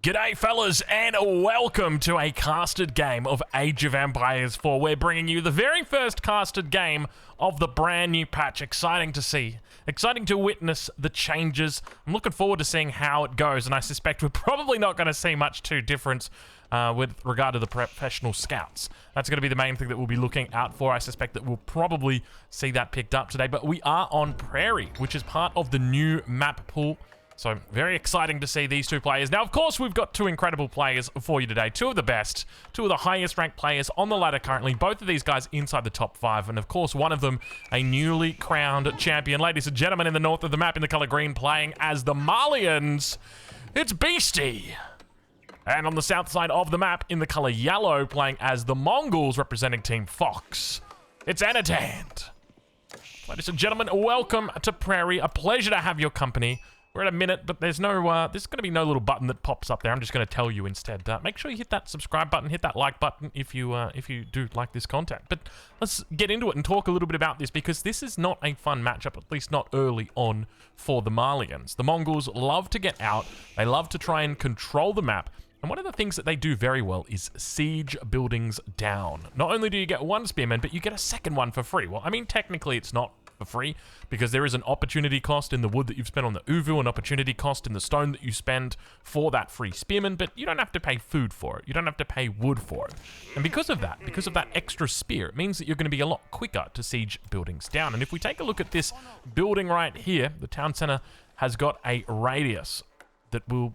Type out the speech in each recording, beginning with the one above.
G'day fellas and welcome to a casted game of Age of Empires 4. We're bringing you the very first casted game of the brand new patch. Exciting to see. Exciting to witness the changes. I'm looking forward to seeing how it goes, and I suspect we're probably not going to see much too difference with regard to the professional scouts. That's going to be the main thing that we'll be looking out for. I suspect that we'll probably see that picked up today, but we are on Prairie, which is part of the new map pool. So, very exciting to see these two players. Now, of course, we've got two incredible players for you today. Two of the best, two of the highest ranked players on the ladder currently. Both of these guys inside the top 5. And, of course, one of them a newly crowned champion. Ladies and gentlemen, in the north of the map in the color green, playing as the Malians, it's Beastie. And on the south side of the map in the color yellow, playing as the Mongols, representing Team Fox, it's Anatand. Ladies and gentlemen, welcome to Prairie. A pleasure to have your company. We're at a minute, but there's no, there's going to be no little button that pops up there. I'm just going to tell you instead. Make sure you hit that subscribe button, hit that like button if you do like this content. But let's get into it and talk a little bit about this, because this is not a fun matchup, at least not early on for the Malians. The Mongols love to get out. They love to try and control the map. And one of the things that they do very well is siege buildings down. Not only do you get one spearman, but you get a second one for free. Well, I mean, technically it's not for free, because there is an opportunity cost in the wood that you've spent on the Uvu, an opportunity cost in the stone that you spend for that free spearman, but you don't have to pay food for it. You don't have to pay wood for it. And because of that extra spear, it means that you're going to be a lot quicker to siege buildings down. And if we take a look at this building right here, the town center has got a radius that will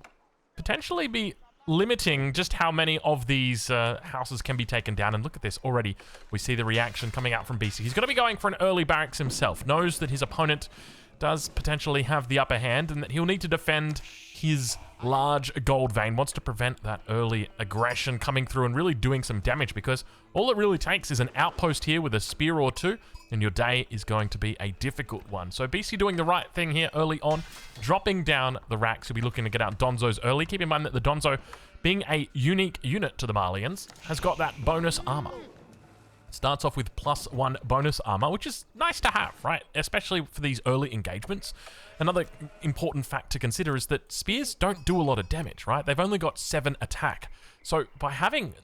potentially be limiting just how many of these houses can be taken down. And look at this already. We see the reaction coming out from BC. He's going to be going for an early barracks himself. Knows that his opponent does potentially have the upper hand and that he'll need to defend his large gold vein. Wants to prevent that early aggression coming through and really doing some damage, because all it really takes is an outpost here with a spear or two and your day is going to be a difficult one. So BC doing the right thing here early on, dropping down the racks. He'll be looking to get out Donzos early. Keep in mind that the Donzo, being a unique unit to the Malians, has got that bonus armor. Starts off with +1 bonus armor, which is nice to have, right? Especially for these early engagements. Another important fact to consider is that spears don't do a lot of damage, right? They've only got 7 attack. So by having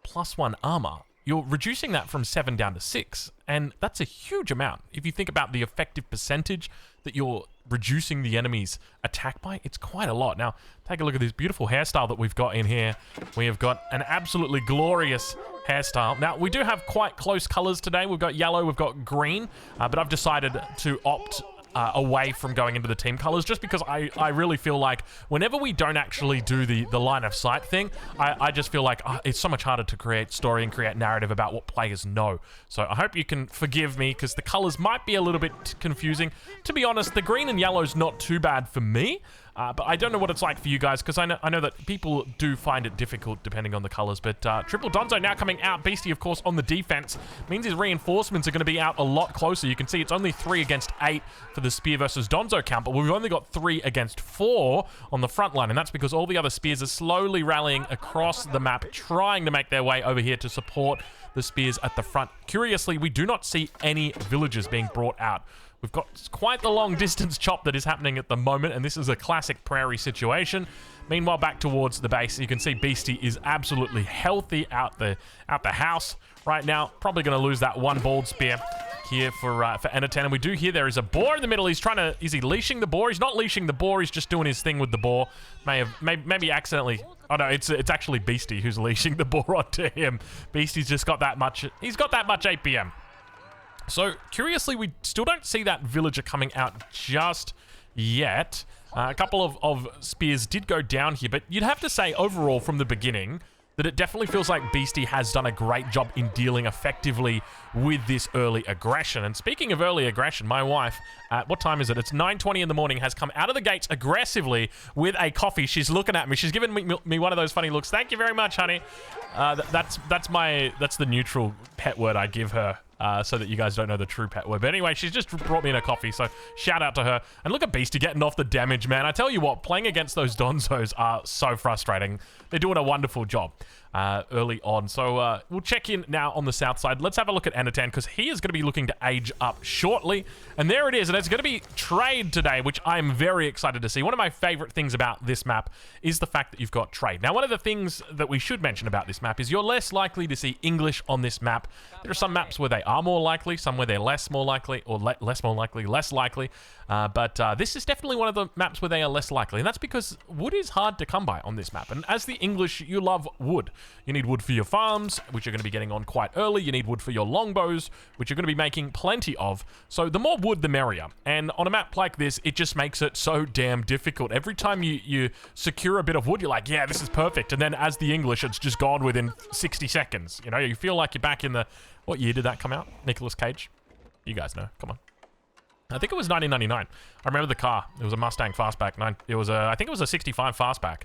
+1 armor, you're reducing that from 7 down to 6, and that's a huge amount. If you think about the effective percentage that you're reducing the enemy's attack by, it's quite a lot. Now, take a look at this beautiful hairstyle that we've got in here. We have got an absolutely glorious hairstyle. Now, we do have quite close colors today. We've got yellow, we've got green, but I've decided to opt away from going into the team colors, just because I really feel like whenever we don't actually do the line of sight thing, I just feel like it's so much harder to create story and create narrative about what players know. So I hope you can forgive me, because the colors might be a little bit confusing. To be honest, the green and yellow is not too bad for me, but I don't know what it's like for you guys, because I know that people do find it difficult depending on the colors. But Triple Donzo now coming out. Beastie, of course, on the defense. Means his reinforcements are going to be out a lot closer. You can see it's only 3 against 8 for the spear versus Donzo count, but we've only got 3 against 4 on the front line, and that's because all the other spears are slowly rallying across the map, trying to make their way over here to support the spears at the front. Curiously, we do not see any villagers being brought out. We've got quite the long distance chop that is happening at the moment, and this is a classic Prairie situation. Meanwhile, back towards the base, you can see Beastie is absolutely healthy out the house right now. Probably going to lose that 1 bald spear here for Anatan. And we do hear there is a boar in the middle. He's trying to, is he leashing the boar? He's not leashing the boar. He's just doing his thing with the boar. Maybe accidentally. Oh no, it's actually Beastie who's leashing the boar onto him. Beastie's just got that much. He's got that much APM. So, curiously, we still don't see that villager coming out just yet. A couple of spears did go down here, but you'd have to say, overall, from the beginning, that it definitely feels like Beastie has done a great job in dealing effectively with this early aggression. And speaking of early aggression, my wife, what time is it? It's 9:20 in the morning, has come out of the gates aggressively with a coffee. She's looking at me. She's giving me one of those funny looks. Thank you very much, honey. That's the neutral pet word I give her. so that you guys don't know the true pet word. But anyway, she's just brought me in a coffee, so shout out to her. And look at Beastie getting off the damage, man. I tell you what, playing against those Donzos are so frustrating. They're doing a wonderful job early on. So we'll check in now on the south side. Let's have a look at Anatan, because he is going to be looking to age up shortly. And there it is, and it's going to be trade today, which I'm very excited to see. One of my favorite things about this map is the fact that you've got trade. Now, one of the things that we should mention about this map is you're less likely to see English on this map. There are some maps where they are more likely, some where they're less likely. But this is definitely one of the maps where they are less likely, and that's because wood is hard to come by on this map. And as the English, you love wood. You need wood for your farms, which you're going to be getting on quite early. You need wood for your longbows, which you're going to be making plenty of. So the more wood, the merrier. And on a map like this, it just makes it so damn difficult. Every time you secure a bit of wood, you're like, yeah, this is perfect. And then as the English, it's just gone within 60 seconds. You know, you feel like you're back in the... What year did that come out? Nicolas Cage? You guys know. Come on. I think it was 1999. I remember the car. It was a Mustang Fastback. I think it was a 65 Fastback.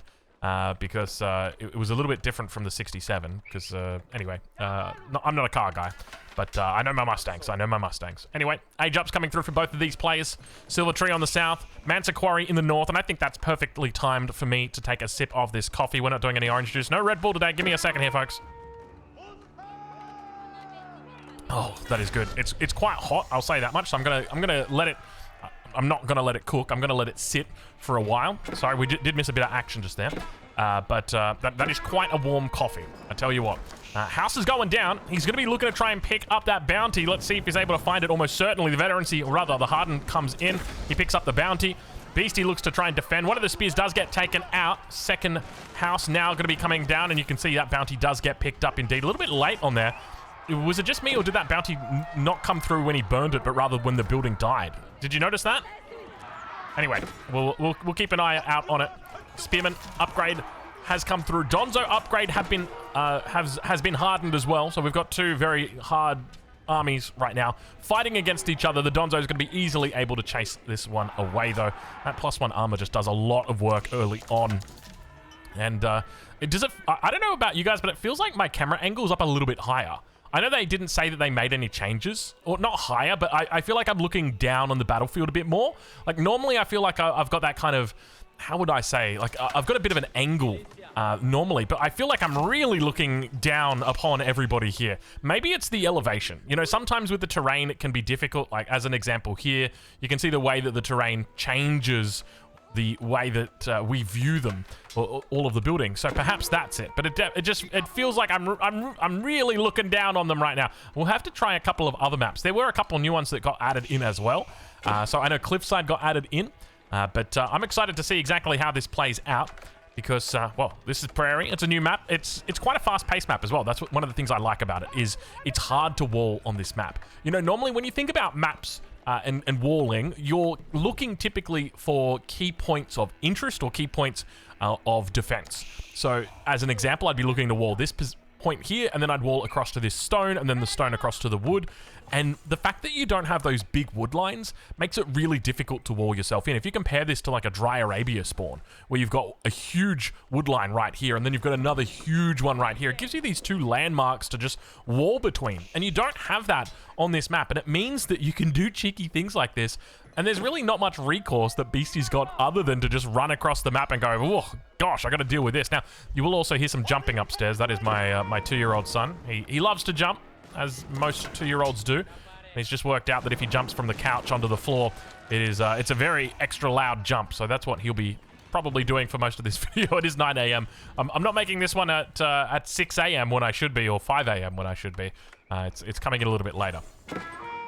Because it was a little bit different from the 67. Because, anyway, I'm not a car guy. But I know my Mustangs. Anyway, age up's coming through for both of these players. Silver Tree on the south, Mansa Quarry in the north, and I think that's perfectly timed for me to take a sip of this coffee. We're not doing any orange juice. No Red Bull today. Give me a second here, folks. Oh, that is good. It's quite hot, I'll say that much. So I'm gonna let it... I'm not gonna let it cook. I'm gonna let it sit for a while. Sorry, we did miss a bit of action just there. But that is quite a warm coffee. I tell you what. House is going down. He's gonna be looking to try and pick up that bounty. Let's see if he's able to find it. Almost certainly, the veterancy, or rather, the hardened comes in. He picks up the bounty. Beastie looks to try and defend. One of the spears does get taken out. Second house now going to be coming down, and you can see that bounty does get picked up indeed. A little bit late on there. Was it just me, or did that bounty not come through when he burned it, but rather when the building died? Did you notice that? Anyway, we'll keep an eye out on it. Spearman upgrade has come through. Donzo upgrade has been hardened as well. So we've got two very hard armies right now fighting against each other. The Donzo is going to be easily able to chase this one away, though. That +1 armor just does a lot of work early on. And I don't know about you guys, but it feels like my camera angle's up a little bit higher. I know they didn't say that they made any changes, or not higher, but I feel like I'm looking down on the battlefield a bit more. Like, normally I feel like I've got that kind of, how would I say, like, I've got a bit of an angle normally, but I feel like I'm really looking down upon everybody here. Maybe it's the elevation. You know, sometimes with the terrain, it can be difficult. Like, as an example here, you can see the way that the terrain changes the way that we view them, or all of the buildings. So perhaps that's it. But it feels like I'm really looking down on them right now. We'll have to try a couple of other maps. There were a couple new ones that got added in as well. So I know Cliffside got added in, but I'm excited to see exactly how this plays out. Because, well, this is Prairie. It's a new map. It's quite a fast-paced map as well. That's one of the things I like about it, is it's hard to wall on this map. You know, normally when you think about maps and walling, you're looking typically for key points of interest or key points of defense. So, as an example, I'd be looking to wall this point here, and then I'd wall across to this stone, and then the stone across to the wood. And the fact that you don't have those big wood lines makes it really difficult to wall yourself in. If you compare this to like a dry Arabia spawn, where you've got a huge wood line right here, and then you've got another huge one right here, it gives you these two landmarks to just wall between. And you don't have that on this map, and it means that you can do cheeky things like this. And there's really not much recourse that Beastie's got other than to just run across the map and go, oh, gosh, I got to deal with this. Now, you will also hear some jumping upstairs. That is my my 2-year-old son. He loves to jump, as most 2-year-olds do. He's just worked out that if he jumps from the couch onto the floor, it's a very extra loud jump. So that's what he'll be probably doing for most of this video. It is 9 a.m. I'm not making this one at 6 a.m. when I should be, or 5 a.m. when I should be. It's coming in a little bit later.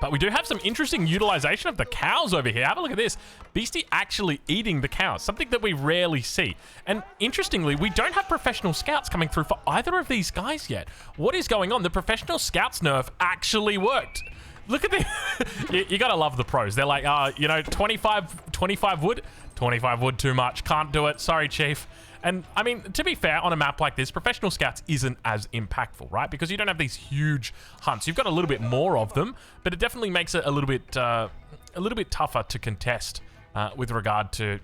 But we do have some interesting utilization of the cows over here. Have a look at this. Beastie actually eating the cows, something that we rarely see. And interestingly, we don't have professional scouts coming through for either of these guys yet. What is going on? The professional scouts nerf actually worked. Look at this. You gotta love the pros. They're like, you know, 25 wood? 25 wood too much. Can't do it. Sorry, chief. And, I mean, to be fair, on a map like this, professional scouts isn't as impactful, right? Because you don't have these huge hunts. You've got a little bit more of them, but it definitely makes it a little bit tougher to contest with regard to,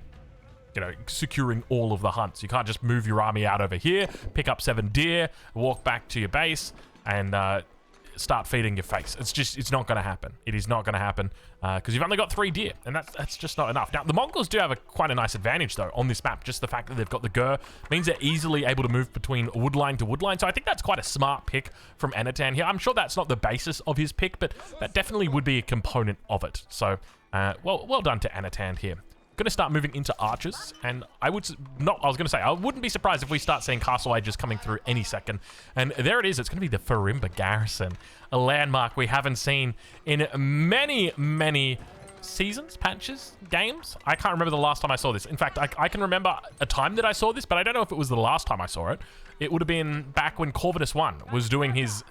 you know, securing all of the hunts. You can't just move your army out over here, pick up 7 deer, walk back to your base, and start feeding your face. It's not going to happen. It is not going to happen because you've only got 3 deer, and that's just not enough. Now, the Mongols do have quite a nice advantage, though, on this map. Just the fact that they've got the Gur means they're easily able to move between wood line to wood line, so I think that's quite a smart pick from Anatan here. I'm sure that's not the basis of his pick, but that definitely would be a component of it. So, well done to Anatan here. Going to start moving into archers, and I was going to say, I wouldn't be surprised if we start seeing castle ages coming through any second. And there it is. It's going to be the Firimba Garrison, a landmark we haven't seen in many, many seasons, patches, games. I can't remember the last time I saw this. In fact, I can remember a time that I saw this, but I don't know if it was the last time I saw it. It would have been back when Corvinus 1 was doing his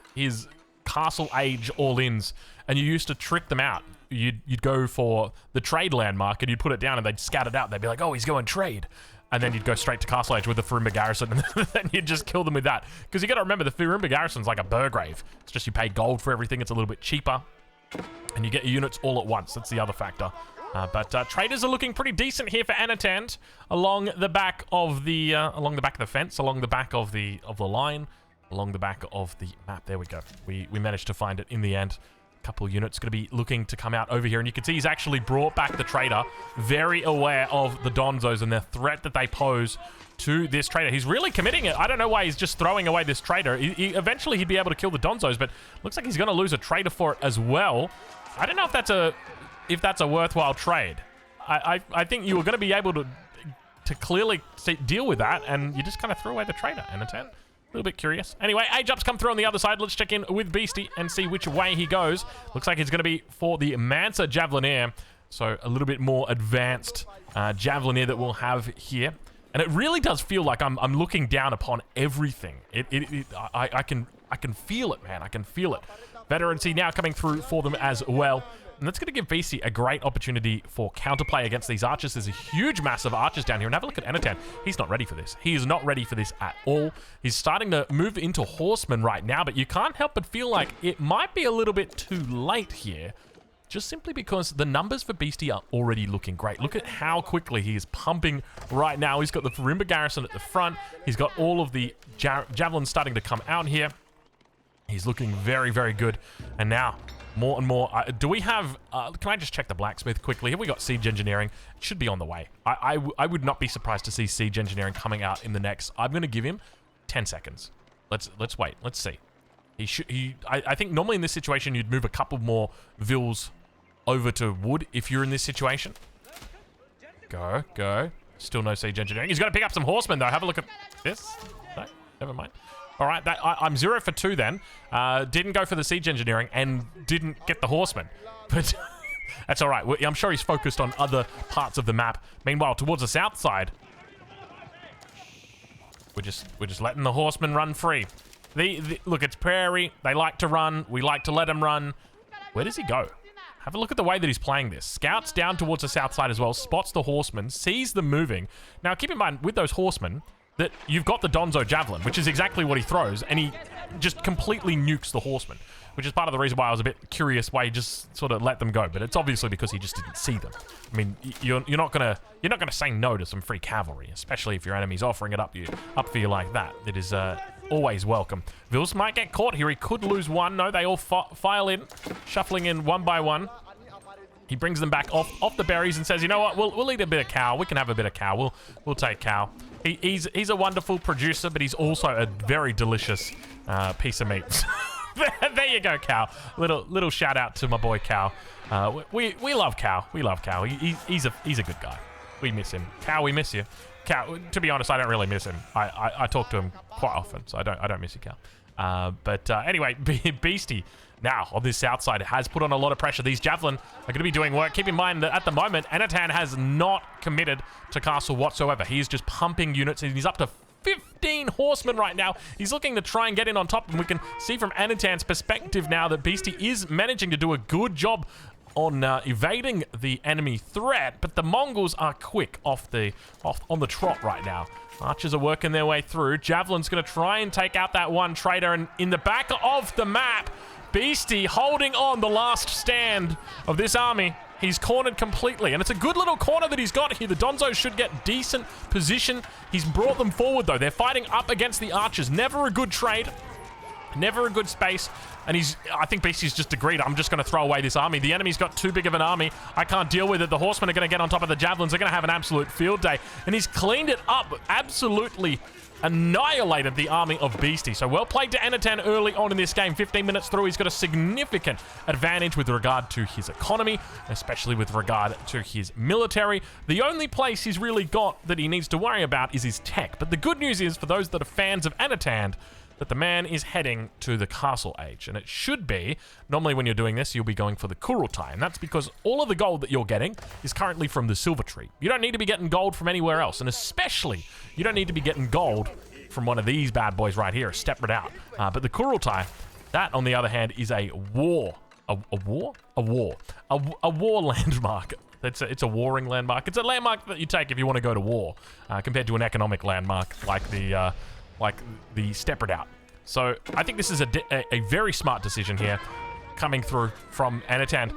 castle age all-ins, and you used to trick them out. You'd go for the trade landmark and you'd put it down and they'd scat it out. They'd be like, oh, he's going trade. And then you'd go straight to Castle Age with the Firimba Garrison and then you'd just kill them with that. Because you got to remember, the Firimba Garrison's like a Burgrave. It's just you pay gold for everything. It's a little bit cheaper. And you get your units all at once. That's the other factor. But traders are looking pretty decent here for Anatan along the back of the fence, along the back of the line, along the back of the map. There we go. We managed to find it in the end. Couple units going to be looking to come out over here, and you can see he's actually brought back the trader, very aware of the Donzos and the threat that they pose to this trader. He's really committing it. I don't know why he's just throwing away this trader. Eventually he'd be able to kill the Donzos, but looks like he's going to lose a trader for it as well. I don't know if that's a worthwhile trade. I think you were going to be able to clearly deal with that, and you just kind of threw away the trader. And it's a little bit curious. Anyway, Age-Ups come through on the other side. Let's check in with Beastie and see which way he goes. Looks like he's going to be for the Mansa Javelineer. So a little bit more advanced Javelineer that we'll have here. And it really does feel like I'm looking down upon everything. I can feel it, man. I can feel it. Veterancy now coming through for them as well. And that's going to give BC a great opportunity for counterplay against these archers. There's a huge mass of archers down here. And have a look at Anatan. He's not ready for this. He is not ready for this at all. He's starting to move into horsemen right now, but you can't help but feel like it might be a little bit too late here, just simply because the numbers for Beastie are already looking great. Look at how quickly he is pumping right now. He's got the Firimba Garrison at the front. He's got all of the javelins starting to come out here. He's looking very, very good. And now, more and more. Do we have... can I just check the blacksmith quickly? Have we got siege engineering? It should be on the way. I would not be surprised to see siege engineering coming out in the next... I'm going to give him 10 seconds. Let's wait. Let's see. I think normally in this situation, you'd move a couple more vills over to wood if you're in this situation. Go. Still no siege engineering. He's got to pick up some horsemen, though. Have a look at this. No, never mind. All right, I'm 0 for 2 then. Didn't go for the siege engineering and didn't get the horsemen. But that's all right. I'm sure he's focused on other parts of the map. Meanwhile, towards the south side, we're just letting the horsemen run free. Look, it's prairie. They like to run. We like to let them run. Where does he go? Have a look at the way that he's playing this. Scouts down towards the south side as well. Spots the horsemen. Sees them moving. Now, keep in mind, with those horsemen, that you've got the Donzo Javelin, which is exactly what he throws, and he just completely nukes the horsemen, which is part of the reason why I was a bit curious why he just sort of let them go. But it's obviously because he just didn't see them. I mean, you're not gonna say no to some free cavalry, especially if your enemy's offering it up for you like that. It is always welcome. Vils might get caught here. He could lose one. No, they all file in, shuffling in one by one. He brings them back off the berries and says, you know what, we'll eat a bit of cow. We can have a bit of cow. We'll take cow. He's a wonderful producer, but he's also a very delicious piece of meat. There you go, Cow. Little shout out to my boy Cow. We love Cow. We love Cow. He's a good guy. We miss him. Cow, we miss you. Cow, to be honest, I don't really miss him. I talk to him quite often, so I don't miss you, Cow. But anyway, Beastie now on this south side has put on a lot of pressure. These Javelin are going to be doing work. Keep in mind that at the moment, Anatan has not committed to castle whatsoever. He is just pumping units, and he's up to 15 horsemen right now. He's looking to try and get in on top, and we can see from Anatan's perspective now that Beastie is managing to do a good job on evading the enemy threat, but the Mongols are quick on the trot right now. Archers are working their way through. Javelin's going to try and take out that one trader, and in the back of the map, Beastie holding on the last stand of this army. He's cornered completely, and it's a good little corner that he's got here. The Donzos should get decent position. He's brought them forward, though. They're fighting up against the archers. Never a good trade. Never a good space And I think Beastie's just agreed, I'm just going to throw away this army. The enemy's got too big of an army. I can't deal with it. The horsemen are going to get on top of the javelins. They're going to have an absolute field day. And he's cleaned it up, absolutely annihilated the army of Beastie. So well played to Anatan early on in this game. 15 minutes through, he's got a significant advantage with regard to his economy, especially with regard to his military. The only place he's really got that he needs to worry about is his tech. But the good news is, for those that are fans of Anatan, that the man is heading to the Castle Age. And it should be, normally when you're doing this, you'll be going for the Kurultai. And that's because all of the gold that you're getting is currently from the Silver Tree. You don't need to be getting gold from anywhere else. And especially, you don't need to be getting gold from one of these bad boys right here, Step It Out. But the Kurultai, that on the other hand is a war. A war landmark. It's a warring landmark. It's a landmark that you take if you want to go to war, compared to an economic landmark like the Step It Out. So I think this is a very smart decision here coming through from Anatan.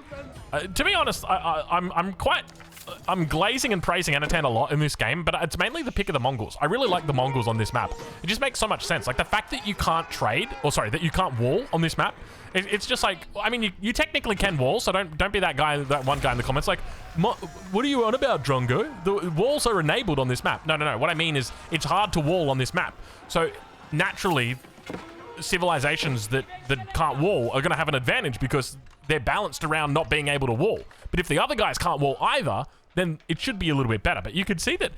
To be honest, I'm glazing and praising Anatan a lot in this game, but it's mainly the pick of the Mongols. I really like the Mongols on this map. It just makes so much sense. Like the fact that you can't trade, or sorry, that you can't wall on this map. It's just like, I mean, you technically can wall, so don't be that guy, that one guy in the comments like, what are you on about, Drongo? The walls are enabled on this map. No. What I mean is, it's hard to wall on this map. So naturally, civilizations that can't wall are going to have an advantage because they're balanced around not being able to wall. But if the other guys can't wall either, then it should be a little bit better. But you can see that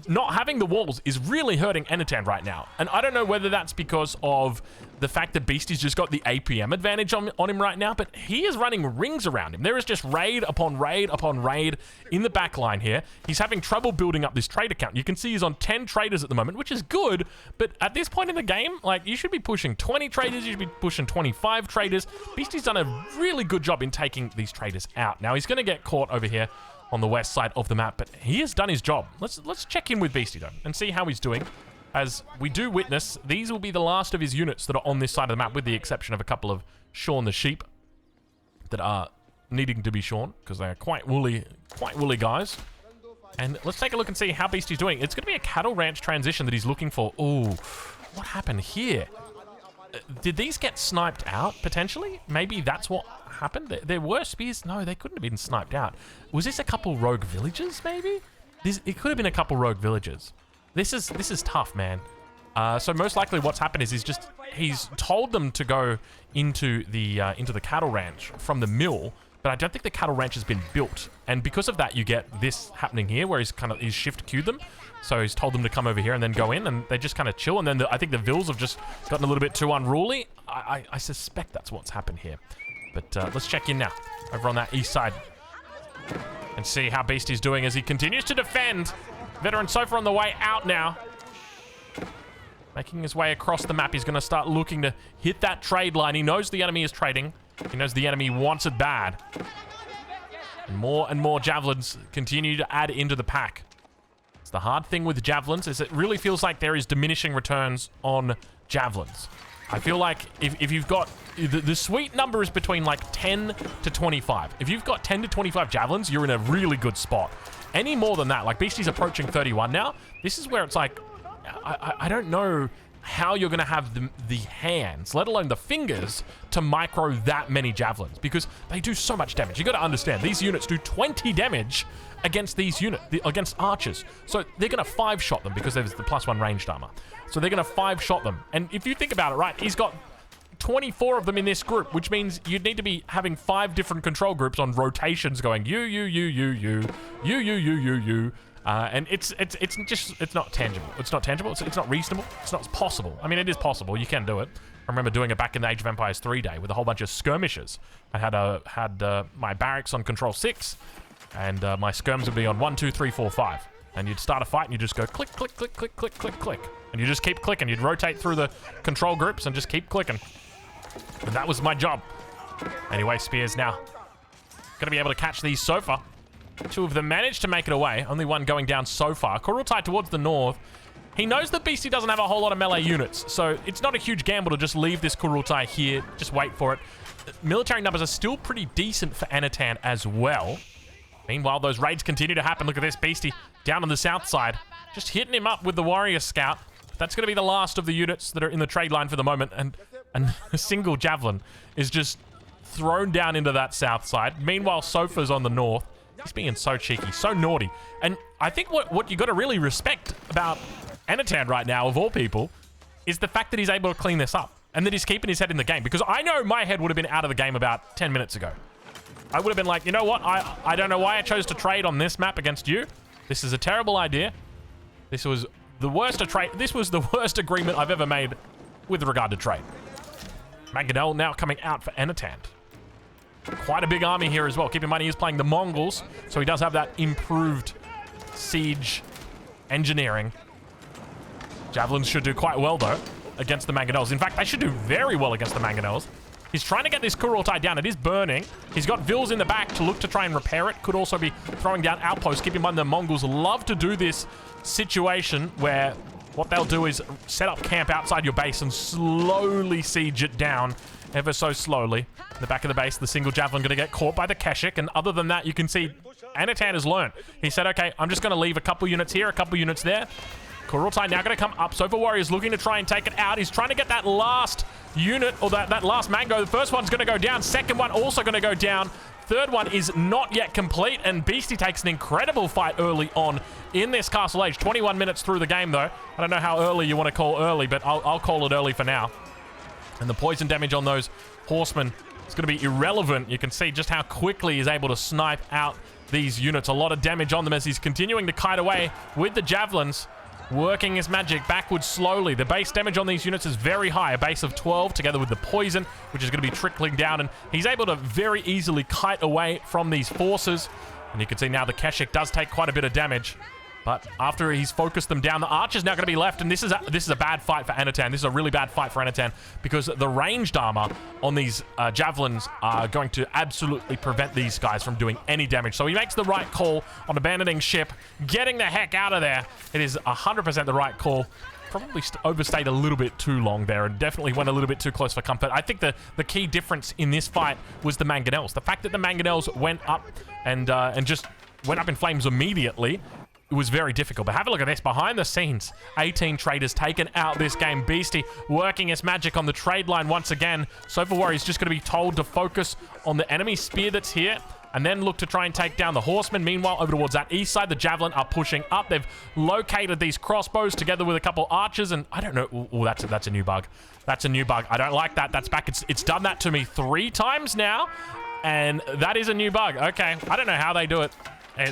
not having the walls is really hurting Anatan right now. And I don't know whether that's because of the fact that Beastie's just got the APM advantage on him right now, but he is running rings around him. There is just raid upon raid upon raid in the back line here. He's having trouble building up this trade account. You can see he's on 10 traders at the moment, which is good, but at this point in the game, like, you should be pushing 20 traders, you should be pushing 25 traders. Beastie's done a really good job in taking these traders out. Now, he's going to get caught over here on the west side of the map, but he has done his job. Let's check in with Beastie, though, and see how he's doing. As we do witness, these will be the last of his units that are on this side of the map, with the exception of a couple of Shorn the sheep that are needing to be shorn, because they're quite woolly guys. And let's take a look and see how Beastie's doing. It's going to be a cattle ranch transition that he's looking for. Ooh, what happened here? Did these get sniped out, potentially? Maybe that's what happened. There were spears. No, they couldn't have been sniped out. Was this a couple rogue villages, maybe? It could have been a couple rogue villages. This is tough, man. So most likely what's happened is he's told them to go into the cattle ranch from the mill, but I don't think the cattle ranch has been built. And because of that, you get this happening here, where he's shift queued them. So he's told them to come over here and then go in, and they just kind of chill. And then I think the vills have just gotten a little bit too unruly. I suspect that's what's happened here. But let's check in now, over on that east side, and see how Beastie's doing as he continues to defend. Veteran Sofa on the way out now. Making his way across the map. He's going to start looking to hit that trade line. He knows the enemy is trading. He knows the enemy wants it bad. And more javelins continue to add into the pack. It's the hard thing with javelins, is it really feels like there is diminishing returns on javelins. I feel like if you've got... The sweet number is between like 10 to 25. If you've got 10 to 25 javelins, you're in a really good spot. Any more than that, like Beastie's approaching 31 now, this is where it's like, I don't know how you're going to have the hands, let alone the fingers, to micro that many javelins, because they do so much damage. You got to understand, these units do 20 damage against against archers. So they're going to 5-shot them because there's the +1 ranged armor. So they're going to 5-shot them. And if you think about it, right, he's got 24 of them in this group, which means you'd need to be having 5 different control groups on rotations going you. And it's not tangible. It's not tangible. It's not reasonable. It's not possible. I mean, it is possible. You can do it. I remember doing it back in the Age of Empires 3 day with a whole bunch of skirmishers. I had my barracks on control 6, and my skirms would be on 1, 2, 3, 4, 5. And you'd start a fight and you just go click, click, click, click, click, click, click. And you just keep clicking. You'd rotate through the control groups and just keep clicking. And that was my job. Anyway, spears now. Gonna be able to catch these so far. 2 of them managed to make it away. Only one going down so far. Kurultai towards the north. He knows that Beastie doesn't have a whole lot of melee units, so it's not a huge gamble to just leave this Kurultai here. Just wait for it. Military numbers are still pretty decent for Anatan as well. Meanwhile, those raids continue to happen. Look at this, Beastie down on the south side. Just hitting him up with the Warrior Scout. That's going to be the last of the units that are in the trade line for the moment. And and a single javelin is just thrown down into that south side. Meanwhile, Sofa's on the north. He's being so cheeky, so naughty. And I think what you got to really respect about Anatan right now, of all people, is the fact that he's able to clean this up and that he's keeping his head in the game. Because I know my head would have been out of the game about 10 minutes ago. I would have been like, you know what? I don't know why I chose to trade on this map against you. This is a terrible idea. This was the worst This was the worst agreement I've ever made with regard to trade. Mangonel now coming out for Anatan. Quite a big army here as well. Keep in mind, he is playing the Mongols, so he does have that improved siege engineering. Javelins should do quite well, though, against the Mangonels. In fact, they should do very well against the Mangonels. He's trying to get this Kurultai down. It is burning. He's got Vils in the back to look to try and repair it. Could also be throwing down outposts. Keep in mind, the Mongols love to do this situation where what they'll do is set up camp outside your base and slowly siege it down ever so slowly. In the back of the base, the single javelin going to get caught by the Keshik, and other than that, you can see Anatan has learned. He said, okay, I'm just going to leave a couple units here, a couple units there. Kurultai now going to come up. Sofa Warrior's looking to try and take it out. He's trying to get that last unit, or that last mango. The first one's going to go down. Second one also going to go down. Third one is not yet complete, and Beastie takes an incredible fight early on in this Castle Age. 21 minutes through the game, though. I don't know how early you want to call early, but I'll call it early for now. And the poison damage on those horsemen is going to be irrelevant. You can see just how quickly he's able to snipe out these units. A lot of damage on them as he's continuing to kite away with the javelins, working his magic backwards slowly. The base damage on these units is very high, a base of 12 together with the poison, which is going to be trickling down, and he's able to very easily kite away from these forces. And you can see now the Keshik does take quite a bit of damage. But after he's focused them down, the archer's now going to be left, and this is a bad fight for Anatan. This is a really bad fight for Anatan because the ranged armor on these javelins are going to absolutely prevent these guys from doing any damage. So he makes the right call on abandoning ship, getting the heck out of there. It is 100% the right call. Probably overstayed a little bit too long there and definitely went a little bit too close for comfort. I think the key difference in this fight was the Mangonels. The fact that the Mangonels went up and just went up in flames immediately, it was very difficult. But have a look at this. Behind the scenes, 18 traders taken out this game. Beastie working his magic on the trade line once again. Sofa Warrior's just going to be told to focus on the enemy spear that's here and then look to try and take down the horsemen. Meanwhile, over towards that east side, the javelin are pushing up. They've located these crossbows together with a couple archers, and I don't know. Oh, that's a new bug. That's a new bug. I don't like that. That's back. It's done that to me 3 times now, and that is a new bug. Okay, I don't know how they do it.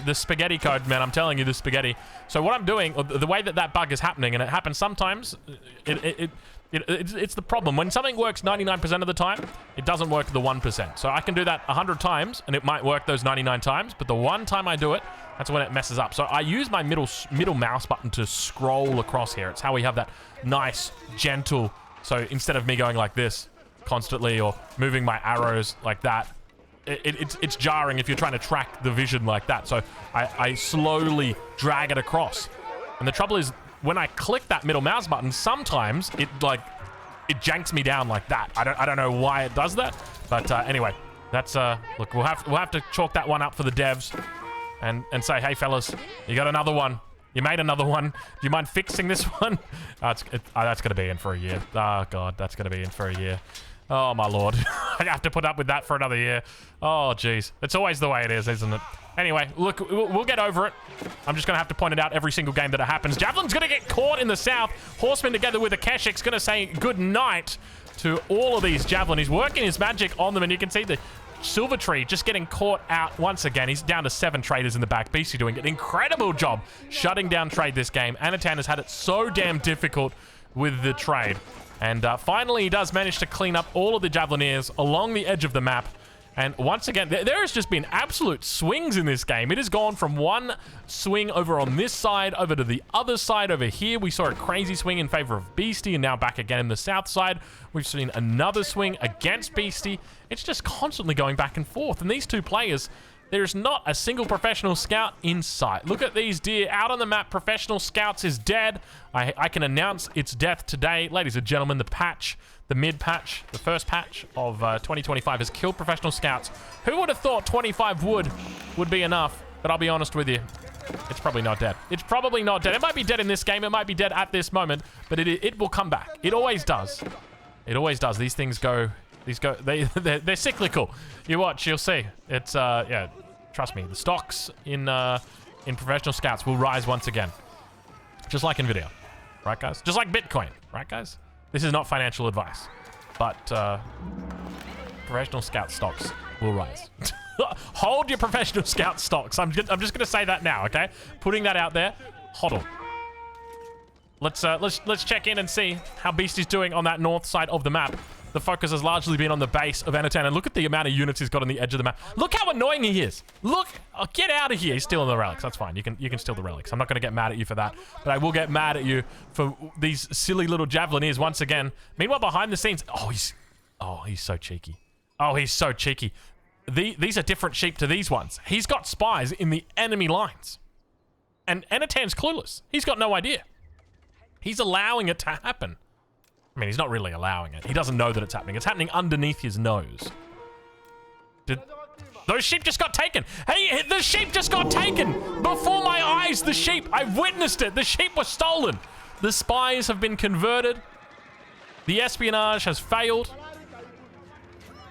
The spaghetti code, man, I'm telling you, the spaghetti. So what I'm doing, the way that bug is happening, and it happens sometimes, it's the problem. When something works 99% of the time, it doesn't work the 1%. So I can do that 100 times, and it might work those 99 times, but the one time I do it, that's when it messes up. So I use my middle mouse button to scroll across here. It's how we have that nice, gentle, so instead of me going like this constantly or moving my arrows like that, it's jarring if you're trying to track the vision like that. So I slowly drag it across. And the trouble is, when I click that middle mouse button, sometimes it janks me down like that. I don't know why it does that. But anyway, that's look, we'll have to chalk that one up for the devs and say, hey fellas, you got another one. You made another one. Do you mind fixing this one? That's gonna be in for a year. Oh god, that's gonna be in for a year. Oh, my lord. I have to put up with that for another year. Oh, jeez. It's always the way it is, isn't it? Anyway, look, we'll get over it. I'm just going to have to point it out every single game that it happens. Javelin's going to get caught in the south. Horseman together with a Keshik's going to say good night to all of these Javelin. He's working his magic on them, and you can see the Silver Tree just getting caught out once again. He's down to 7 traders in the back. Beastie doing an incredible job shutting down trade this game. Anatan has had it so damn difficult with the trade. And finally, he does manage to clean up all of the Javelineers along the edge of the map. And once again, there has just been absolute swings in this game. It has gone from one swing over on this side over to the other side over here. We saw a crazy swing in favor of Beastie, and now back again in the south side. We've seen another swing against Beastie. It's just constantly going back and forth. And these two players, there's not a single professional scout in sight. Look at these deer out on the map. Professional scouts is dead. I can announce its death today. Ladies and gentlemen, the mid-patch, the first patch of 2025 has killed professional scouts. Who would have thought 25 would be enough? But I'll be honest with you, it's probably not dead. It's probably not dead. It might be dead in this game. It might be dead at this moment, but it will come back. It always does. It always does. These things go... They're cyclical. You watch, you'll see. It's, yeah, trust me. The stocks in professional scouts will rise once again. Just like NVIDIA. Right, guys? Just like Bitcoin. Right, guys? This is not financial advice. But, professional scout stocks will rise. Hold your professional scout stocks. I'm just going to say that now, okay? Putting that out there. Hodl. Let's check in and see how Beastie's doing on that north side of the map. The focus has largely been on the base of Anatan, and look at the amount of units he's got on the edge of the map. Look how annoying he is. Look, oh, get out of here. He's stealing the relics. That's fine. You can steal the relics. I'm not going to get mad at you for that, but I will get mad at you for these silly little javelineers once again. Meanwhile, behind the scenes, he's so cheeky. Oh, he's so cheeky. These are different sheep to these ones. He's got spies in the enemy lines, and Anatan's clueless. He's got no idea. He's allowing it to happen. I mean, he's not really allowing it. He doesn't know that it's happening. It's happening underneath his nose. Those sheep just got taken. Hey, the sheep just got taken. Before my eyes, the sheep. I witnessed it. The sheep were stolen. The spies have been converted. The espionage has failed.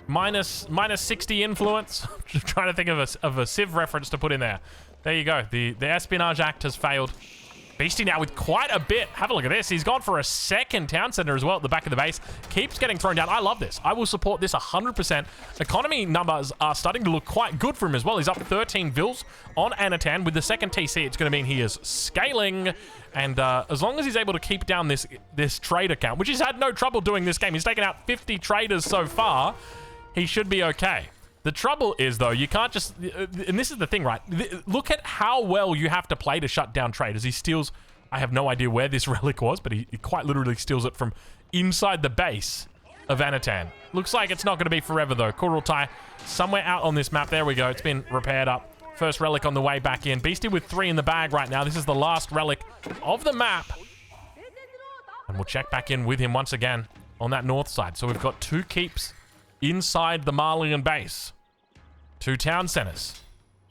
Minus 60 influence. Just trying to think of a Civ reference to put in there. There you go. The Espionage Act has failed. Beastie now with quite a bit. Have a look at this. He's gone for a second town center as well at the back of the base. Keeps getting thrown down. I love this. I will support this 100%. Economy numbers are starting to look quite good for him as well. He's up 13 vils on Anatan. With the second TC, it's going to mean he is scaling. And as long as he's able to keep down this trader count, which he's had no trouble doing this game. He's taken out 50 traders so far. He should be okay. The trouble is, though, you can't just... And this is the thing, right? Look at how well you have to play to shut down traders. He steals... I have no idea where this relic was, but he quite literally steals it from inside the base of Anatan. Looks like it's not going to be forever, though. Kurultai, somewhere out on this map. There we go. It's been repaired up. First relic on the way back in. Beastie with 3 in the bag right now. This is the last relic of the map. And we'll check back in with him once again on that north side. So we've got 2 keeps inside the Malian base. 2 town centers.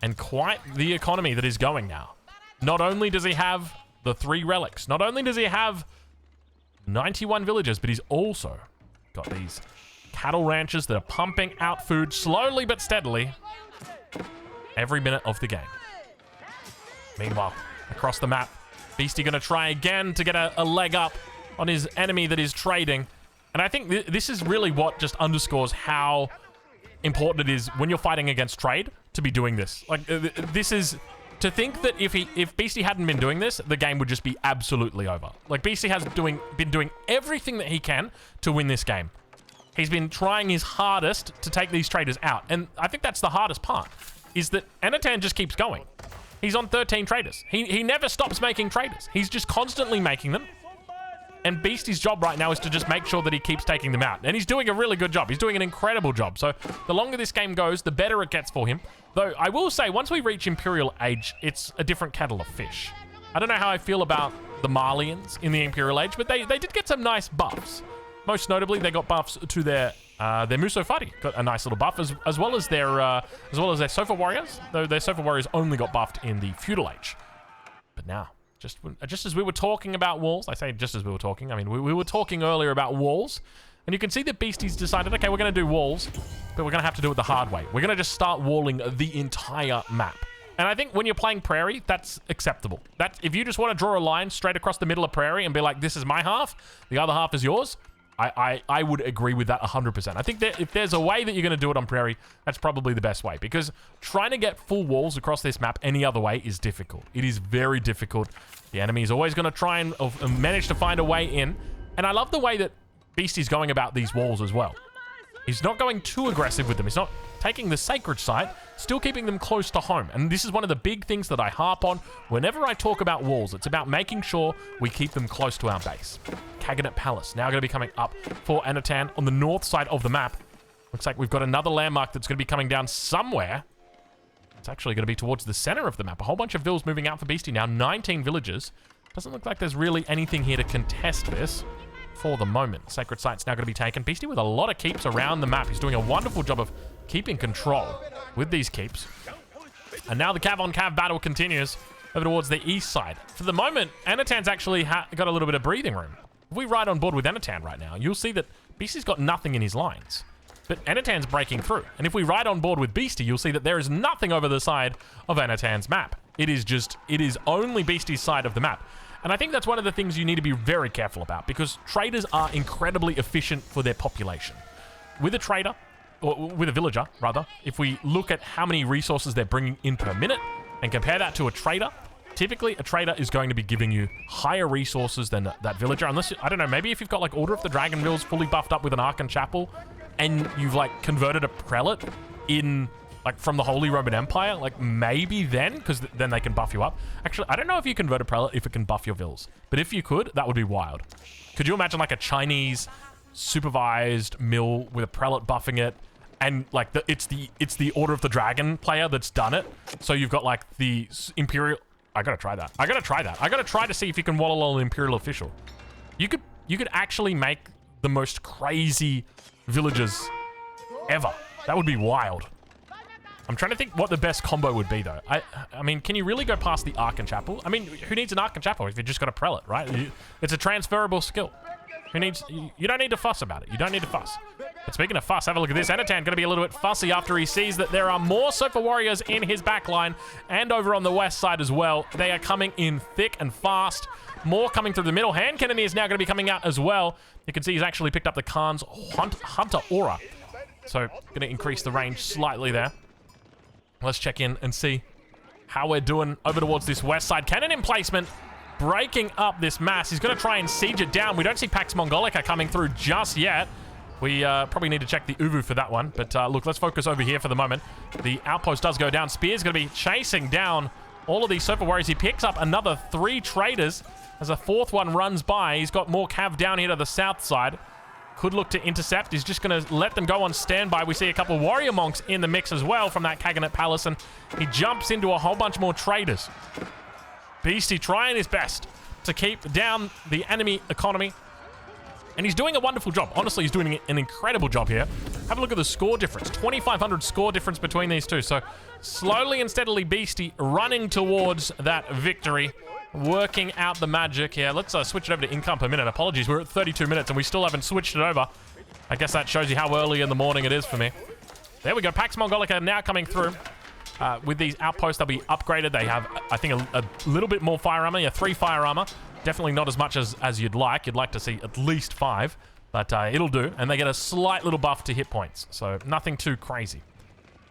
And quite the economy that is going now. Not only does he have the 3 relics, not only does he have 91 villages, but he's also got these cattle ranches that are pumping out food slowly but steadily every minute of the game. Meanwhile, across the map, Beastie going to try again to get a leg up on his enemy that is trading. And I think this is really what just underscores how important it is when you're fighting against trade to be doing this. Like, this is... To think that if Beastie hadn't been doing this, the game would just be absolutely over. Like, Beastie has been doing everything that he can to win this game. He's been trying his hardest to take these traders out. And I think that's the hardest part, is that Anatan just keeps going. He's on 13 traders. He never stops making traders. He's just constantly making them. And Beastie's job right now is to just make sure that he keeps taking them out. And he's doing a really good job. He's doing an incredible job. So the longer this game goes, the better it gets for him. Though I will say, once we reach Imperial Age, it's a different kettle of fish. I don't know how I feel about the Malians in the Imperial Age, but they did get some nice buffs. Most notably, they got buffs to their Musofari. Got a nice little buff, as well as their Sofa Warriors. Though their Sofa Warriors only got buffed in the Feudal Age. But now... Just as we were talking about walls, I say just as we were talking, I mean, we were talking earlier about walls, and you can see that Beastie's decided, okay, we're going to do walls, but we're going to have to do it the hard way. We're going to just start walling the entire map. And I think when you're playing Prairie, that's acceptable. If you just want to draw a line straight across the middle of Prairie and be like, this is my half, the other half is yours, I would agree with that 100%. I think that if there's a way that you're going to do it on Prairie, that's probably the best way, because trying to get full walls across this map any other way is difficult. It is very difficult. The enemy is always going to try and manage to find a way in, and I love the way that Beastie's going about these walls as well. He's not going too aggressive with them. He's not taking the sacred site, still keeping them close to home. And this is one of the big things that I harp on whenever I talk about walls. It's about making sure we keep them close to our base. Kaganet Palace now going to be coming up for Anatan on the north side of the map. Looks like we've got another landmark that's going to be coming down somewhere. It's actually going to be towards the center of the map. A whole bunch of villas moving out for Beastie now. 19 villages. Doesn't look like there's really anything here to contest this for the moment. Sacred site's now going to be taken. Beastie with a lot of keeps around the map. He's doing a wonderful job of keeping control with these keeps. And now the cav-on-cav battle continues over towards the east side. For the moment, Anatan's actually got a little bit of breathing room. If we ride on board with Anatan right now, you'll see that Beastie's got nothing in his lines. But Anatan's breaking through. And if we ride on board with Beastie, you'll see that there is nothing over the side of Anatan's map. It is only Beastie's side of the map. And I think that's one of the things you need to be very careful about, because traders are incredibly efficient for their population. With a trader, or with a villager, rather, if we look at how many resources they're bringing in per minute and compare that to a trader, typically a trader is going to be giving you higher resources than that villager. Unless, I don't know, maybe if you've got like Order of the Dragonvilles fully buffed up with an Ark and Chapel, and you've like converted a prelate in like from the Holy Roman Empire, like maybe then, because then they can buff you up. Actually, I don't know if you convert a prelate if it can buff your vills, but if you could, that would be wild. Could you imagine like a Chinese supervised mill with a prelate buffing it, and like it's the Order of the Dragon player that's done it, so you've got like the Imperial. I gotta try that. I gotta try to see if you can waddle an Imperial official. You could actually make the most crazy villages ever. That would be wild. I'm trying to think what the best combo would be, though. I mean, can you really go past the Ark and Chapel? I mean, who needs an Ark and Chapel if you just got a prelate, right? It's a transferable skill. You don't need to fuss about it. You don't need to fuss. But speaking of fuss, have a look at this. Anatan going to be a little bit fussy after he sees that there are more Sofa Warriors in his backline and over on the west side as well. They are coming in thick and fast. More coming through the middle. Hand Cannon is now going to be coming out as well. You can see he's actually picked up the Khan's Hunter Aura. So, going to increase the range slightly there. Let's check in and see how we're doing over towards this west side. Cannon in placement, breaking up this mass. He's going to try and siege it down. We don't see Pax Mongolica coming through just yet. We probably need to check the Uvu for that one. But look, let's focus over here for the moment. The outpost does go down. Spear's going to be chasing down all of these Sofa Warriors. He picks up another 3 traders as a 4th one runs by. He's got more cav down here to the south side. Could look to intercept. He's just going to let them go on standby. We see a couple of warrior monks in the mix as well from that Kaganet Palace, and he jumps into a whole bunch more traders. Beastie trying his best to keep down the enemy economy, and he's doing a wonderful job. Honestly, he's doing an incredible job here. Have a look at the score difference. 2,500 score difference between these two. So slowly and steadily, Beastie running towards that victory. Working out the magic here. Let's switch it over to income per minute. Apologies, we're at 32 minutes and we still haven't switched it over. I guess that shows you how early in the morning it is for me. There we go. Pax Mongolica now coming through. With these outposts, they'll be upgraded. They have, I think, a little bit more fire armor. Yeah, 3 fire armor. Definitely not as much as you'd like. You'd like to see at least 5. But it'll do. And they get a slight little buff to hit points. So nothing too crazy.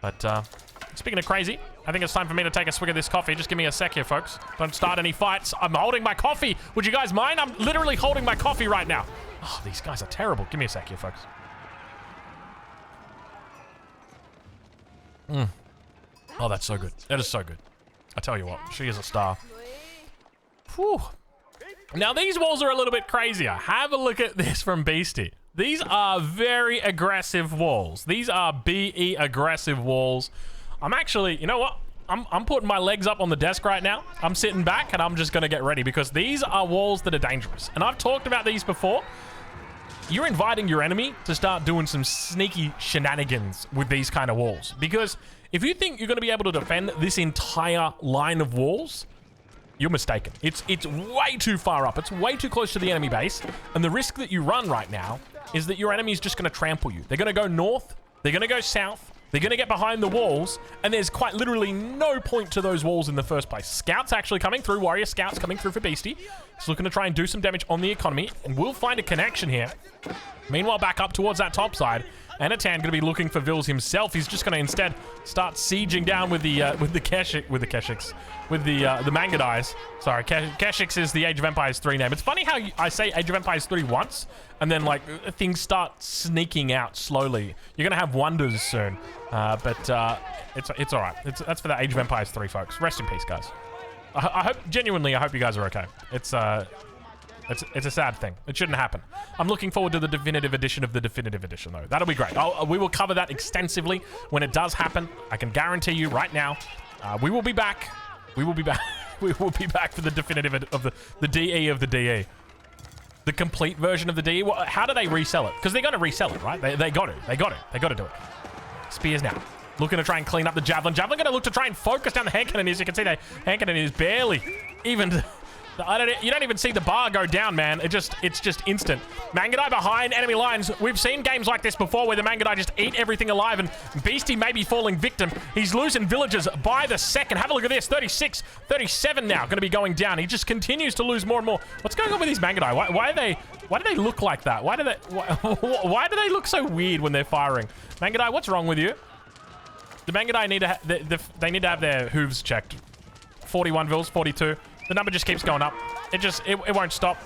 But speaking of crazy, I think it's time for me to take a swig of this coffee. Just give me a sec here, folks. Don't start any fights. I'm holding my coffee. Would you guys mind? I'm literally holding my coffee right now. Oh, these guys are terrible. Give me a sec here, folks. Oh, that's so good. That is so good. I tell you what, she is a star. Whew. Now, these walls are a little bit crazier. Have a look at this from Beastie. These are very aggressive walls. These are BE aggressive walls. I'm actually, you know what? I'm putting my legs up on the desk right now. I'm sitting back and I'm just going to get ready because these are walls that are dangerous. And I've talked about these before. You're inviting your enemy to start doing some sneaky shenanigans with these kind of walls. Because if you think you're going to be able to defend this entire line of walls, you're mistaken. It's way too far up. It's way too close to the enemy base. And the risk that you run right now is that your enemy is just going to trample you. They're going to go north. They're going to go south. They're going to get behind the walls, and there's quite literally no point to those walls in the first place. Scouts actually coming through, warrior scouts coming through for Beastie. He's looking to try and do some damage on the economy, and we'll find a connection here. Meanwhile, back up towards that top side, Anatan going to be looking for vills himself. He's just going to instead start sieging down with the Mangadais. Sorry, Keshiks is the Age of Empires 3 name. It's funny how I say Age of Empires 3 once, and then like things start sneaking out slowly. You're going to have wonders soon, but it's all right. That's for the Age of Empires 3 folks. Rest in peace, guys. I hope, genuinely, I hope you guys are okay. It's a sad thing. It shouldn't happen. I'm looking forward to the definitive edition of the definitive edition, though. That'll be great. We will cover that extensively when it does happen. I can guarantee you right now, we will be back. We will be back. We will be back for the definitive of the DE of the DE. The complete version of the DE. Well, how do they resell it? Because they're going to resell it, right? They got to. They got to do it. Spears now. Looking to try and clean up the Javelin. Javelin going to look to try and focus down the hand cannon. As you can see, the hand cannon is barely even You don't even see the bar go down, man. It's just instant. Mangudai behind enemy lines. We've seen games like this before where the Mangudai just eat everything alive, and Beastie may be falling victim. He's losing villagers by the second. Have a look at this. 36, 37 now. Going to be going down. He just continues to lose more and more. What's going on with these Mangudai? Why do they look like that? Why do they look so weird when they're firing? Mangudai, what's wrong with you? The Mangudai need to they need to have their hooves checked. 41 vills, 42. The number just keeps going up. It won't stop.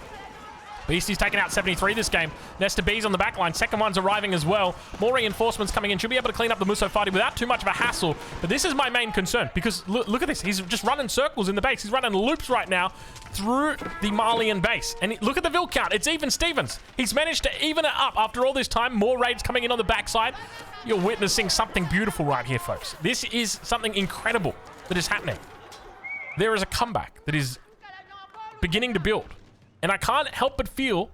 Beastie's taking out 73 this game. Nesta B's on the back line. Second one's arriving as well. More reinforcements coming in. Should be able to clean up the Musofadi without too much of a hassle. But this is my main concern because look at this. He's just running circles in the base. He's running loops right now through the Malian base. And look at the vill count. It's even Stevens. He's managed to even it up after all this time. More raids coming in on the backside. You're witnessing something beautiful right here, folks. This is something incredible that is happening. There is a comeback that is beginning to build. And I can't help but feel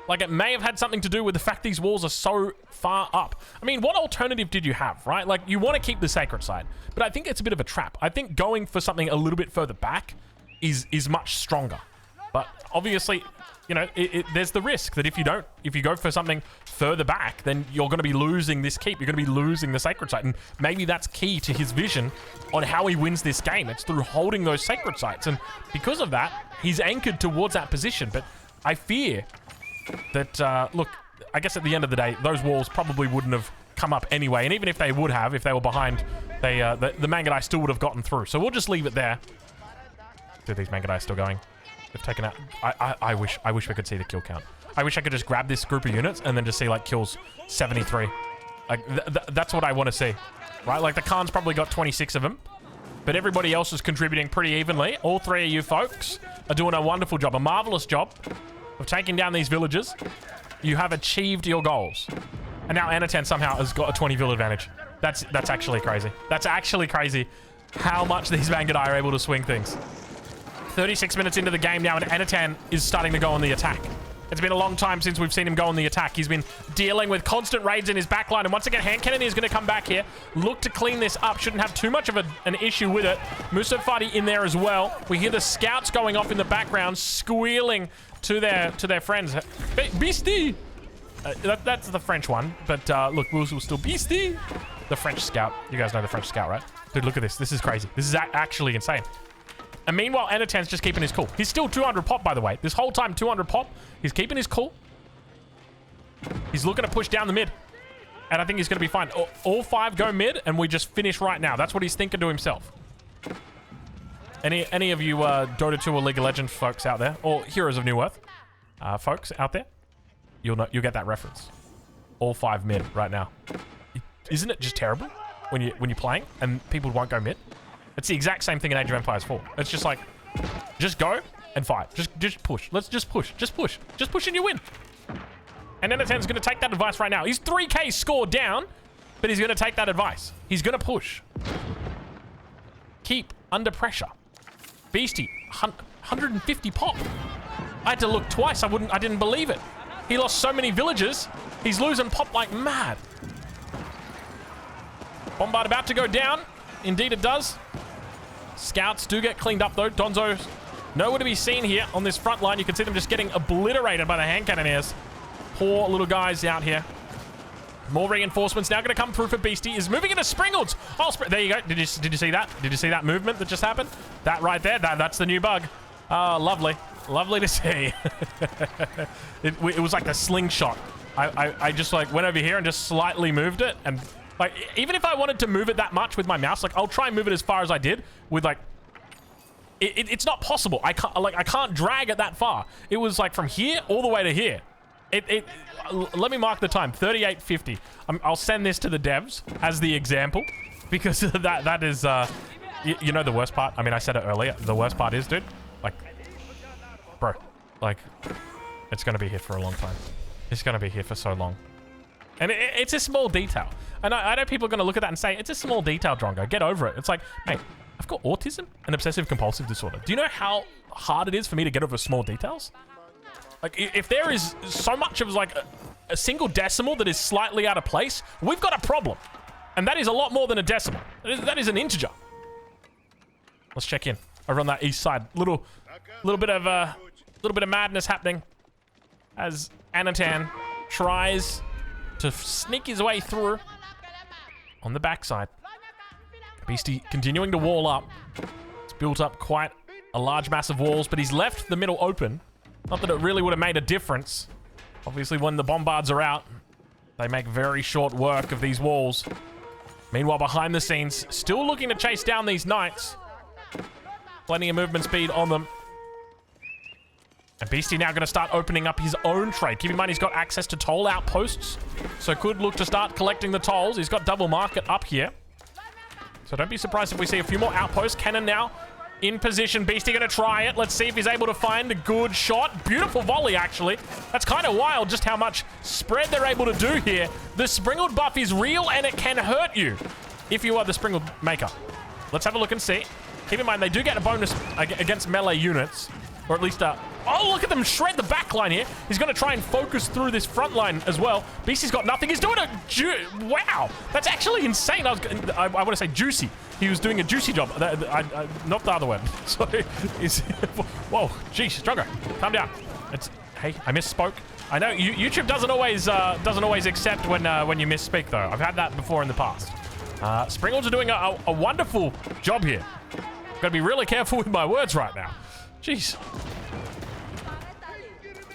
like it may have had something to do with the fact these walls are so far up. I mean, what alternative did you have, right? Like, you want to keep the sacred side, but I think it's a bit of a trap. I think going for something a little bit further back is much stronger. But obviously, you know, there's the risk that if you go for something further back, then you're going to be losing this keep. You're going to be losing the sacred site. And maybe that's key to his vision on how he wins this game. It's through holding those sacred sites. And because of that, he's anchored towards that position. But I fear that, look, I guess at the end of the day, those walls probably wouldn't have come up anyway. And even if they would have, if they were behind, the Mangudai still would have gotten through. So we'll just leave it there. Dude, these Mangudai are still going. They've taken out... I wish we could see the kill count. I wish I could just grab this group of units and then just see, like, kills 73. Like, that's what I want to see. Right? Like, the Khan's probably got 26 of them. But everybody else is contributing pretty evenly. All three of you folks are doing a wonderful job. A marvelous job of taking down these villages. You have achieved your goals. And now Anatan somehow has got a 20 vill advantage. That's actually crazy. That's actually crazy how much these Mangudai are able to swing things. 36 minutes into the game now, and Anatan is starting to go on the attack. It's been a long time since we've seen him go on the attack. He's been dealing with constant raids in his backline, and once again, Hand Cannon is going to come back here. Look to clean this up. Shouldn't have too much of an issue with it. Musofadi in there as well. We hear the scouts going off in the background, squealing to their friends. Beastie! That's the French one, but look, we'll still Beastie! The French scout. You guys know the French scout, right? Dude, look at this. This is crazy. This is actually insane. And meanwhile, Anatan's just keeping his cool. He's still 200 pop, by the way. This whole time, 200 pop. He's keeping his cool. He's looking to push down the mid. And I think he's going to be fine. All five go mid, and we just finish right now. That's what he's thinking to himself. Any of you Dota 2 or League of Legends folks out there, or Heroes of New Earth folks out there, you'll get that reference. All five mid right now. Isn't it just terrible when you're playing and people won't go mid? It's the exact same thing in Age of Empires 4. It's just like, just go and fight. Just push. Let's just push. Just push. Just push and you win. And Anatan's going to take that advice right now. He's 3k score down, but he's going to take that advice. He's going to push. Keep under pressure. Beastie, 150 pop. I had to look twice. I didn't believe it. He lost so many villagers. He's losing pop like mad. Bombard about to go down. Indeed it does. Scouts do get cleaned up though. Donzo's nowhere to be seen here on this front line. You can see them just getting obliterated by the hand cannoneers. Poor little guys out here. More reinforcements now going to come through for Beastie. Is moving into Springles. Oh, there you go. Did you see that? Did you see that movement that just happened? That right there. That's the new bug. Oh, lovely. Lovely to see. it was like a slingshot. I just like went over here and just slightly moved it, and like, even if I wanted to move it that much with my mouse, like, I'll try and move it as far as I did with, like, it's not possible. I can't drag it that far. It was, like, from here all the way to here. Let me mark the time, 38:50. I'll send this to the devs as the example, because that is, you know the worst part? I mean, I said it earlier. The worst part is, dude, like, bro, like, it's going to be here for a long time. It's going to be here for so long. And it's a small detail. And I know people are going to look at that and say, it's a small detail, Drongo. Get over it. It's like, mate, I've got autism and obsessive compulsive disorder. Do you know how hard it is for me to get over small details? Like, if there is so much of, like, a single decimal that is slightly out of place, we've got a problem. And that is a lot more than a decimal. That is an integer. Let's check in over on that east side. Little A little bit of madness happening as Anatan tries to sneak his way through on the backside. Beastie continuing to wall up. It's built up quite a large mass of walls, but he's left the middle open. Not that it really would have made a difference. Obviously, when the bombards are out, they make very short work of these walls. Meanwhile, behind the scenes, still looking to chase down these knights. Plenty of movement speed on them. And Beastie now going to start opening up his own trade. Keep in mind, he's got access to toll outposts, so could look to start collecting the tolls. He's got double market up here. So don't be surprised if we see a few more outposts. Cannon now in position. Beastie going to try it. Let's see if he's able to find a good shot. Beautiful volley, actually. That's kind of wild just how much spread they're able to do here. The Springled buff is real, and it can hurt you if you are the Springled maker. Let's have a look and see. Keep in mind, they do get a bonus against melee units. Or at least, oh, look at them shred the back line here. He's going to try and focus through this front line as well. Beastie's got nothing. He's doing wow, that's actually insane. I want to say juicy. He was doing a juicy job. Not the other one. So, whoa, geez, Strugger, calm down. Hey, I misspoke. I know YouTube doesn't always accept when you misspeak, though. I've had that before in the past. Springles are doing a wonderful job here. I've got to be really careful with my words right now. Jeez.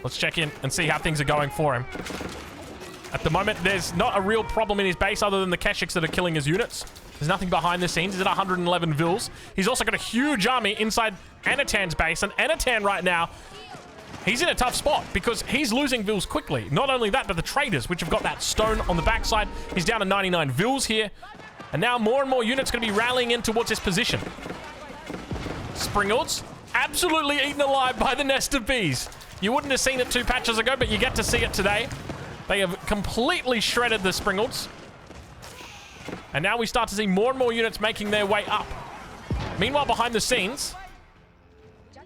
Let's check in and see how things are going for him. At the moment, there's not a real problem in his base other than the Keshiks that are killing his units. There's nothing behind the scenes. He's at 111 Vils. He's also got a huge army inside Anatan's base. And Anatan right now, he's in a tough spot because he's losing Vils quickly. Not only that, but the traders, which have got that stone on the backside. He's down to 99 Vils here. And now more and more units going to be rallying in towards this position. Springalds, absolutely eaten alive by the nest of bees. You wouldn't have seen it 2 patches ago, but you get to see it today. They have completely shredded the Springalds. And now we start to see more and more units making their way up. Meanwhile, behind the scenes,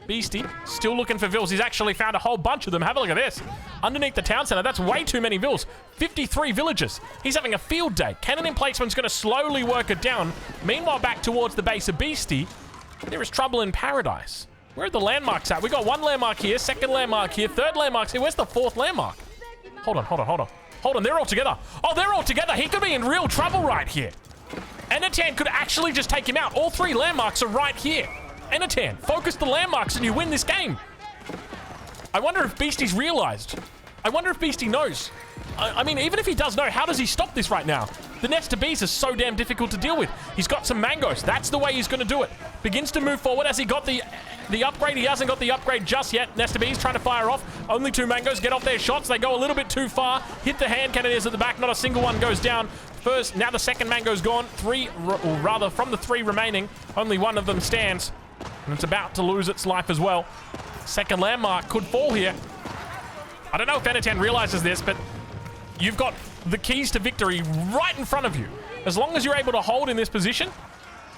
Beastie still looking for Vils. He's actually found a whole bunch of them. Have a look at this. Underneath the town center, that's way too many Vils. 53 villagers. He's having a field day. Cannon emplacement's going to slowly work it down. Meanwhile, back towards the base of Beastie, there is trouble in paradise. Where are the landmarks at? We got 1 landmark here, 2nd landmark here, 3rd landmark here. Where's the 4th landmark? Hold on, they're all together. Oh, they're all together. He could be in real trouble right here. Anatan could actually just take him out. All 3 landmarks are right here. Anatan, focus the landmarks and you win this game. I wonder if Beastie's realized. I wonder if Beastie knows. I mean, even if he does know, how does he stop this right now? The nest of bees is so damn difficult to deal with. He's got some mangoes. That's the way he's going to do it. Begins to move forward. Has he got the upgrade? He hasn't got the upgrade just yet. Nest of bees trying to fire off. Only 2 mangoes get off their shots. They go a little bit too far. Hit the hand cannoneers at the back. Not a single one goes down. First, now the 2nd mango's gone. 3, or rather, from the 3 remaining, only 1 of them stands. And it's about to lose its life as well. 2nd landmark could fall here. I don't know if Anatan realizes this, but you've got the keys to victory right in front of you. As long as you're able to hold in this position,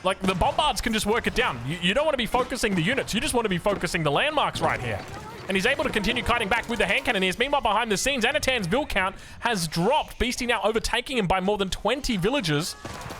like, the bombards can just work it down. You don't want to be focusing the units. You just want to be focusing the landmarks right here. And he's able to continue kiting back with the hand cannoneers. Meanwhile, behind the scenes, Anatan's Vil count has dropped. Beastie now overtaking him by more than 20 villagers.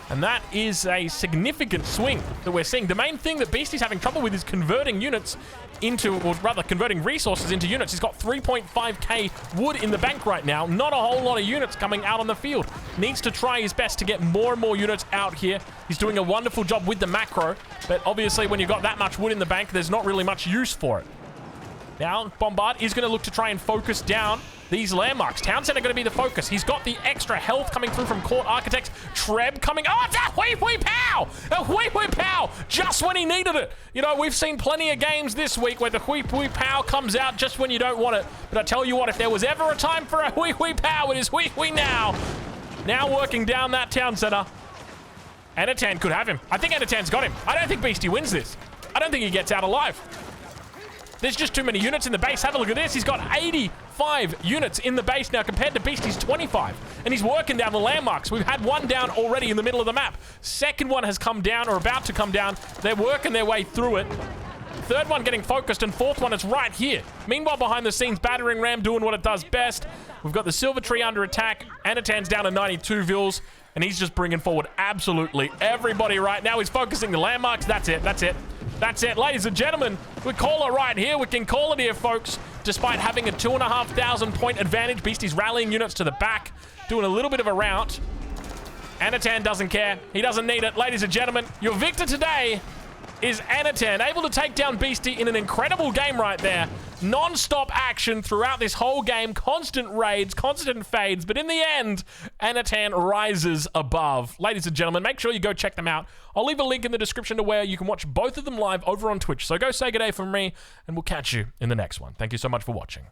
And that is a significant swing that we're seeing. The main thing that Beastie's having trouble with is converting units into, or rather converting resources into units. He's got 3.5k wood in the bank right now. Not a whole lot of units coming out on the field. Needs to try his best to get more and more units out here. He's doing a wonderful job with the macro, but obviously when you've got that much wood in the bank, there's not really much use for it. Now, Bombard is going to look to try and focus down these landmarks. Town Center going to be the focus. He's got the extra health coming through from Court Architects. Treb coming. Oh, it's a Hui Hui Pow! A Hui Hui Pow! Just when he needed it. You know, we've seen plenty of games this week where the Hui Hui Pow comes out just when you don't want it. But I tell you what, if there was ever a time for a Hui Hui Pow, it is Hui Hui now. Now working down that Town Center. Anatan could have him. I think Anatan's got him. I don't think Beastie wins this. I don't think he gets out alive. There's just too many units in the base. Have a look at this. He's got 85 units in the base now compared to Beastie's 25. And he's working down the landmarks. We've had 1 down already in the middle of the map. 2nd one has come down or about to come down. They're working their way through it. 3rd one getting focused and 4th one is right here. Meanwhile, behind the scenes, Battering Ram doing what it does best. We've got the Silver Tree under attack. Anatan's down to 92 Vils. And he's just bringing forward absolutely everybody right now. He's focusing the landmarks. That's it. That's it. That's it, ladies and gentlemen. We call it right here. We can call it here, folks. Despite having a 2,500 point advantage, Beastie's rallying units to the back, doing a little bit of a rout. Anatan doesn't care. He doesn't need it. Ladies and gentlemen, your victor today is Anatan, able to take down Beastie in an incredible game right there. Non-stop action throughout this whole game, constant raids, constant fades, but in the end, Anatan rises above. Ladies and gentlemen, make sure you go check them out. I'll leave a link in the description to where you can watch both of them live over on Twitch. So go say good day from me, and we'll catch you in the next one. Thank you so much for watching.